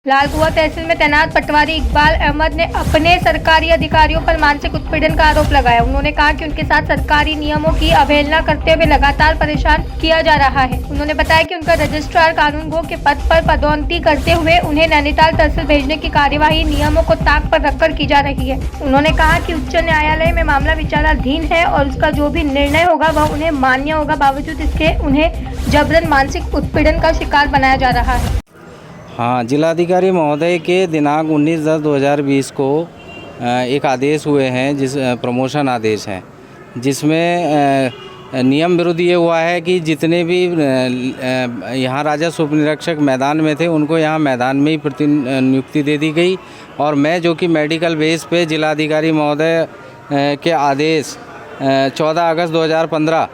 लालकुआं तहसील में तैनात पटवारी इकबाल अहमद ने अपने सरकारी अधिकारियों पर मानसिक उत्पीड़न का आरोप लगाया। उन्होंने कहा कि उनके साथ सरकारी नियमों की अवहेलना करते हुए लगातार परेशान किया जा रहा है। उन्होंने बताया कि उनका रजिस्ट्रार कानूनगो के पद पर पदोन्नति करते हुए उन्हें नैनीताल तहसील भेजने की कार्यवाही नियमों को ताक पर रखकर की जा रही है। उन्होंने कहा कि उच्च न्यायालय में मामला विचाराधीन है और उसका जो भी निर्णय होगा वह उन्हें मान्य होगा। बावजूद इसके उन्हें जबरन मानसिक उत्पीड़न का शिकार बनाया जा रहा है। हाँ, जिलाधिकारी महोदय के दिनांक 19/10/2020 को एक आदेश हुए हैं, जिस प्रमोशन आदेश हैं, जिसमें नियम विरुद्ध ये हुआ है कि जितने भी यहाँ राजस्व उपनिरीक्षक मैदान में थे उनको यहाँ मैदान में ही प्रतिनियुक्ति दे दी गई। और मैं जो कि मेडिकल बेस पे जिलाधिकारी महोदय के आदेश 14 अगस्त 2015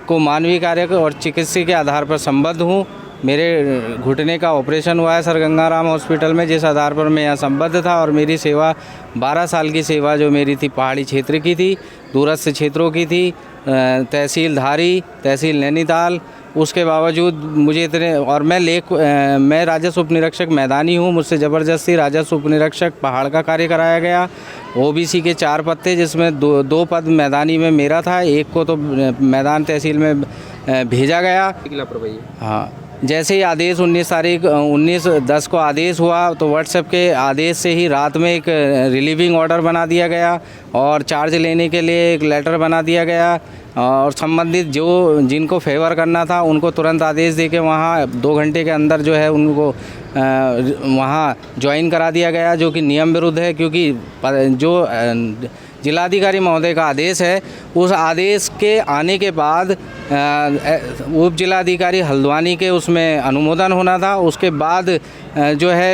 को मानवीय कार्य और चिकित्सा के आधार पर संबद्ध हूँ। मेरे घुटने का ऑपरेशन हुआ है सर गंगाराम हॉस्पिटल में, जिस आधार पर मैं यहाँ संबद्ध था। और मेरी सेवा 12 साल की सेवा जो मेरी थी पहाड़ी क्षेत्र की थी, दूरस्थ क्षेत्रों की थी, तहसील धारी, तहसील नैनीताल। उसके बावजूद मुझे इतने, और मैं राजस्व उपनिरीक्षक मैदानी हूँ, मुझसे ज़बरदस्ती राजस्व उपनिरीक्षक पहाड़ का कार्य कराया गया। ओबीसी के 4 पद थे, जिसमें दो पद मैदानी में मेरा था, एक को तो मैदान तहसील में भेजा गया। हाँ, जैसे ही आदेश 19/10 को आदेश हुआ तो व्हाट्सएप के आदेश से ही रात में एक रिलीविंग ऑर्डर बना दिया गया और चार्ज लेने के लिए एक लेटर बना दिया गया। और संबंधित जिनको फेवर करना था उनको तुरंत आदेश दे के वहाँ 2 घंटे के अंदर जो है उनको वहाँ ज्वाइन करा दिया गया, जो कि नियम विरुद्ध है। क्योंकि जो जिलाधिकारी महोदय का आदेश है, उस आदेश के आने के बाद उप जिलाधिकारी हल्द्वानी के उसमें अनुमोदन होना था। उसके बाद जो है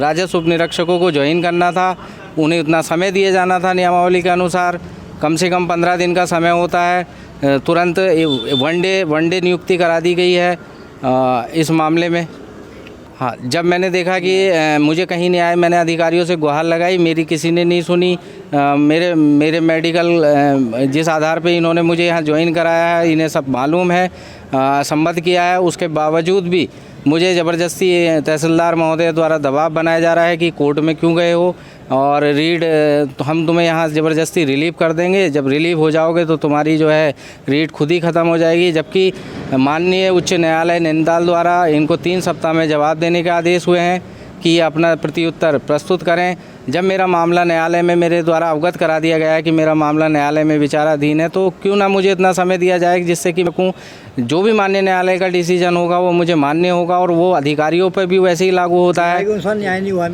राजस्व उपनिरीक्षकों को ज्वाइन करना था, उन्हें उतना समय दिए जाना था नियमावली के अनुसार। कम से कम 15 दिन का समय होता है। तुरंत वन डे नियुक्ति करा दी गई है इस मामले में। हाँ, जब मैंने देखा कि मुझे कहीं नहीं आया, मैंने अधिकारियों से गुहार लगाई, मेरी किसी ने नहीं सुनी। मेरे मेडिकल जिस आधार पे इन्होंने मुझे यहाँ ज्वाइन कराया है, इन्हें सब मालूम है, संबद्ध किया है। उसके बावजूद भी मुझे ज़बरदस्ती तहसीलदार महोदय द्वारा दबाव बनाया जा रहा है कि कोर्ट में क्यों गए हो, और तो हम तुम्हें यहाँ ज़बरदस्ती रिलीव कर देंगे, जब रिलीव हो जाओगे तो तुम्हारी जो है रीट खुद ही ख़त्म हो जाएगी। जबकि माननीय उच्च न्यायालय नैनीताल द्वारा इनको 3 सप्ताह में जवाब देने के आदेश हुए हैं कि अपना प्रत्युत्तर प्रस्तुत करें। जब मेरा मामला न्यायालय में मेरे द्वारा अवगत करा दिया गया है कि मेरा मामला न्यायालय में विचाराधीन है, तो क्यों ना मुझे इतना समय दिया जाए जिससे कि मैं जो भी माननीय न्यायालय का डिसीजन होगा वो मुझे मान्य होगा और वो अधिकारियों पर भी वैसे ही लागू होता है। न्याय नहीं हुआ,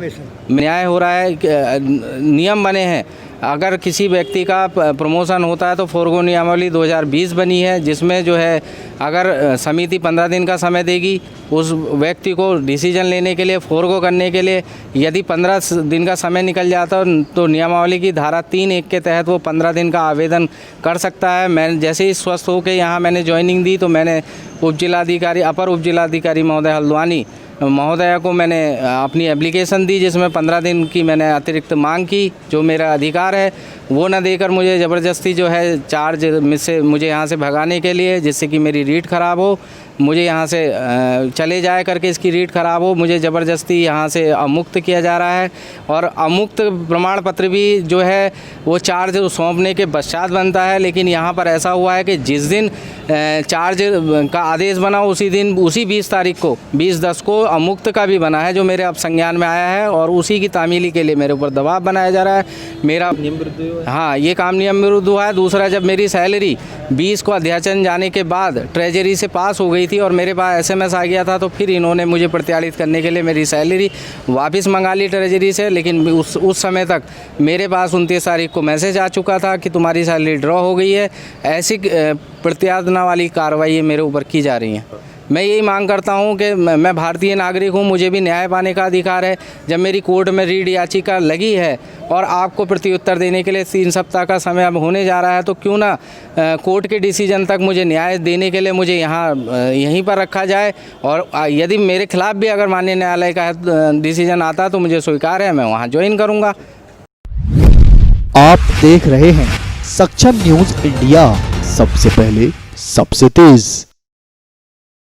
न्याय हो रहा है, नियम बने हैं। अगर किसी व्यक्ति का प्रमोशन होता है तो फोरगो नियमावली 2020 बनी है, जिसमें जो है अगर समिति 15 दिन का समय देगी उस व्यक्ति को डिसीजन लेने के लिए, फोरगो करने के लिए। यदि 15 दिन का समय निकल जाता तो नियमावली की धारा 3(1) के तहत वो 15 दिन का आवेदन कर सकता है। मैं जैसे ही स्वस्थ होकर यहाँ मैंने ज्वाइनिंग दी तो मैंने अपर उप जिलाधिकारी महोदय हल्द्वानी महोदया को मैंने अपनी एप्लीकेशन दी, जिसमें 15 दिन की मैंने अतिरिक्त मांग की। जो मेरा अधिकार है वो न देकर मुझे ज़बरदस्ती जो है चार्ज मुझे यहाँ से भगाने के लिए, जिससे कि मेरी रीट ख़राब हो, मुझे यहाँ से चले जाए करके इसकी रीट ख़राब हो, मुझे ज़बरदस्ती यहाँ से अमुक्त किया जा रहा है। और अमुक्त प्रमाण पत्र भी जो है वो चार्ज सौंपने के पश्चात बनता है। लेकिन यहाँ पर ऐसा हुआ है कि जिस दिन चार्ज का आदेश बना उसी 20 तारीख को 20/10 को अमुक्त का भी बना है, जो मेरे अब संज्ञान में आया है, और उसी की तामीली के लिए मेरे ऊपर दबाव बनाया जा रहा है। मेरा नियम विरुद्ध, हाँ, ये काम नियम विरुद्ध हुआ है। दूसरा, जब मेरी सैलरी 20 को अध्याचन जाने के बाद ट्रेजरी से पास हो गई थी और मेरे पास SMS आ गया था, तो फिर इन्होंने मुझे प्रत्याड़ित करने के लिए मेरी सैलरी वापस मंगा ली ट्रेजरी से। लेकिन उस समय तक मेरे पास 29 तारीख को मैसेज आ चुका था कि तुम्हारी सैलरी ड्रॉ हो गई है। ऐसी प्रत्यार्पणा वाली कार्रवाई मेरे ऊपर की जा रही हैं। मैं यही मांग करता हूं कि मैं भारतीय नागरिक हूं, मुझे भी न्याय पाने का अधिकार है। जब मेरी कोर्ट में रीट याचिका लगी है और आपको प्रत्युत्तर देने के लिए 3 सप्ताह का समय अब होने जा रहा है, तो क्यों ना कोर्ट के डिसीजन तक मुझे न्याय देने के लिए मुझे यहीं पर रखा जाए। और यदि मेरे खिलाफ भी अगर माननीय न्यायालय का डिसीजन आता तो मुझे स्वीकार है, मैं वहाँ ज्वाइन करूँगा। आप देख रहे हैं सक्षम न्यूज़ इंडिया, सबसे पहले सबसे तेज।